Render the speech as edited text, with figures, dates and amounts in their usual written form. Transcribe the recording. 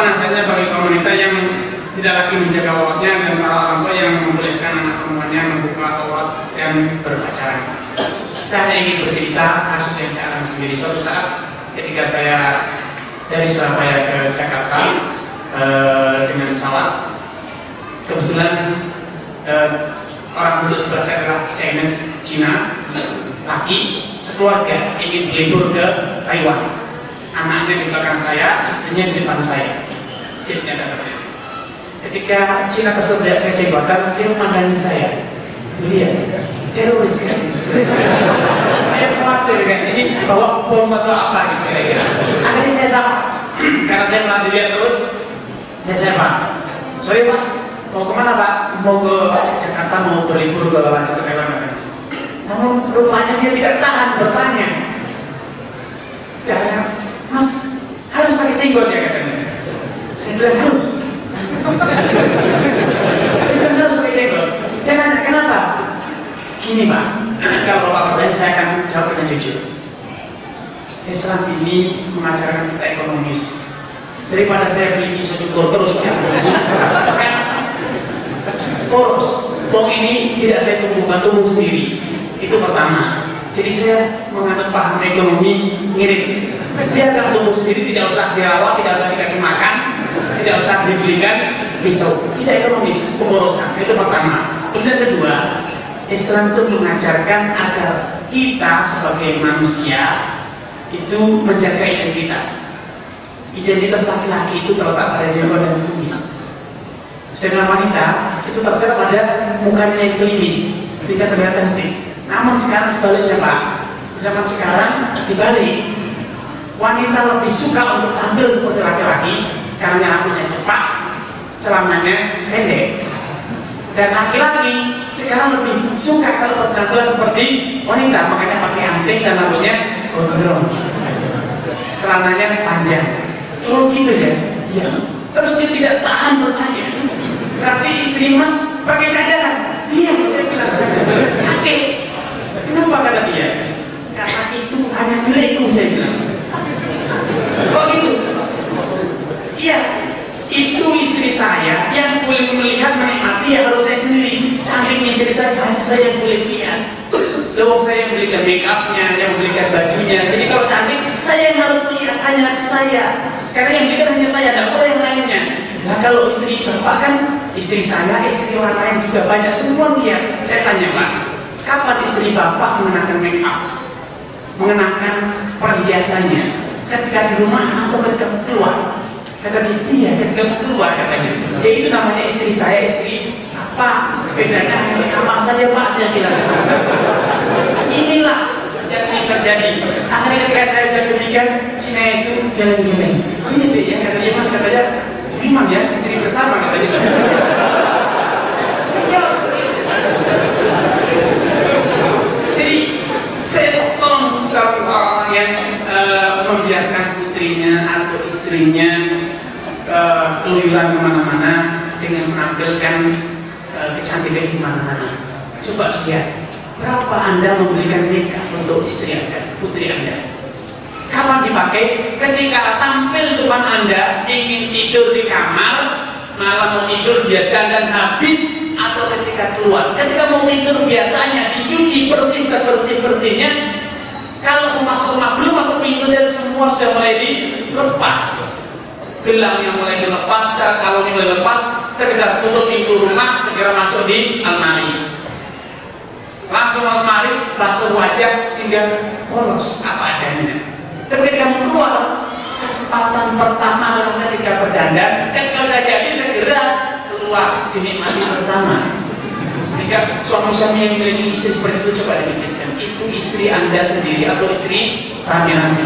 nasihatnya bagi kaum wanita yang tidak lagi menjaga auratnya dan para orang tua yang membolehkan anak perempuannya membuka aurat dan berpacaran. Saya hanya ingin bercerita kasus yang saya alami sendiri. Suatu saat ketika saya dari Surabaya ke Jakarta dengan pesawat, kebetulan orang duduk sebelah saya adalah Chinese, Cina, laki, sekeluarga ingin libur ke Taiwan. Anaknya di belakang saya, istrinya di depan saya, seatnya dapat. Ketika Cina tersebut lihat saya jenggotan, dia memandangi saya. Lihat, teroris kan? Saya khawatir kan, ini bawa bom atau apa gitu kira-kira. Akhirnya saya sama, karena saya melatih dia terus. Ya saya Pak, sorry Pak, mau kemana Pak? Mau ke Jakarta, mau berlibur ke Taiwan. Namun rupanya dia tidak tahan bertanya. Ya, Mas, harus pakai jenggot ya katanya. Saya bilang harus. Saya bilang harus pakai jenggot. Dia nanya kenapa? Gini Pak, kalau Bapak bertanya saya akan jawab dengan jujur. Islam ini mengajarkan kita ekonomis. Daripada saya beli pisau cukur terus ya, boros. Bong ini tidak saya tumbuhkan, tumbuh sendiri. Itu pertama. Jadi saya menganut paham ekonomi ngirit. Dia akan tumbuh sendiri, tidak usah dirawat, tidak usah dikasih makan, tidak usah dibelikan pisau. Tidak ekonomis, pemborosan. Itu pertama. Kemudian kedua, Islam itu mengajarkan agar kita sebagai manusia itu menjaga identitas. Identitas laki-laki itu terletak pada jenggot dan kumis. Sedangkan wanita itu tercerah pada mukanya yang klimis sehingga terlihat cantik. Namun sekarang sebaliknya Pak, zaman sekarang dibalik. Wanita lebih suka untuk tampil seperti laki-laki karena rambutnya cepat, celananya pendek. Dan laki-laki sekarang lebih suka kalau berpenampilan seperti wanita, makanya pakai anting dan rambutnya gondrong, celananya panjang. Oh gitu ya? Iya. Terus dia tidak tahan bertanya. Berarti istri Mas pakai cadar? Iya, saya bilang. Pakai. Kenapa kata dia? Karena itu hanya milikku, saya bilang. Kok gitu? Iya. Itu istri saya yang boleh melihat menikmati ya harus saya sendiri. Cantiknya istri saya hanya saya yang boleh lihat. Lewat saya yang belikan make upnya, yang belikan bajunya. Jadi kalau cantik saya yang harus lihat, hanya saya. Karena yang belikan hanya saya, tidak boleh yang lainnya. Nah kalau istri bapak kan istri saya, istri orang lain juga banyak semua lihat. Saya tanya Pak, kapan istri bapak mengenakan make up, mengenakan perhiasannya? Ketika di rumah atau ketika keluar? Kata dia, iya ketika keluar katanya. Ya itu namanya istri saya, istri apa? Bedanya hanya di kamar saja Pak, saya bilang. Inilah sejak ini terjadi. Akhirnya ketika saya jadi demikian, Cina itu geleng-geleng. Iya deh ya, kata dia Mas, katanya gimana ya, istri bersama katanya. Jadi saya tolong orang yang membiarkan putrinya atau istrinya keluyuran kemana-mana dengan menampilkan kecantikan di mana-mana. Coba lihat, berapa Anda membelikan nikah untuk istri Anda, putri Anda? Kapan dipakai? Ketika tampil depan Anda, ingin tidur di kamar, malam mau tidur dia dandan habis, atau ketika keluar. Ketika mau tidur biasanya dicuci bersih sebersih-bersihnya. Kalau mau masuk rumah, belum masuk pintu dan semua sudah mulai dilepas. Gelangnya mulai dilepas, kalungnya mulai lepas, sekedar tutup pintu rumah, segera masuk di almari. Langsung almari, langsung wajah sehingga polos apa adanya. Tapi ketika mau keluar, kesempatan pertama adalah ketika berdandan. Ketika sudah jadi segera keluar, dinikmati bersama. Sehingga suami-suami yang memiliki istri seperti itu coba dipikirkan, itu istri Anda sendiri atau istri rame-rame?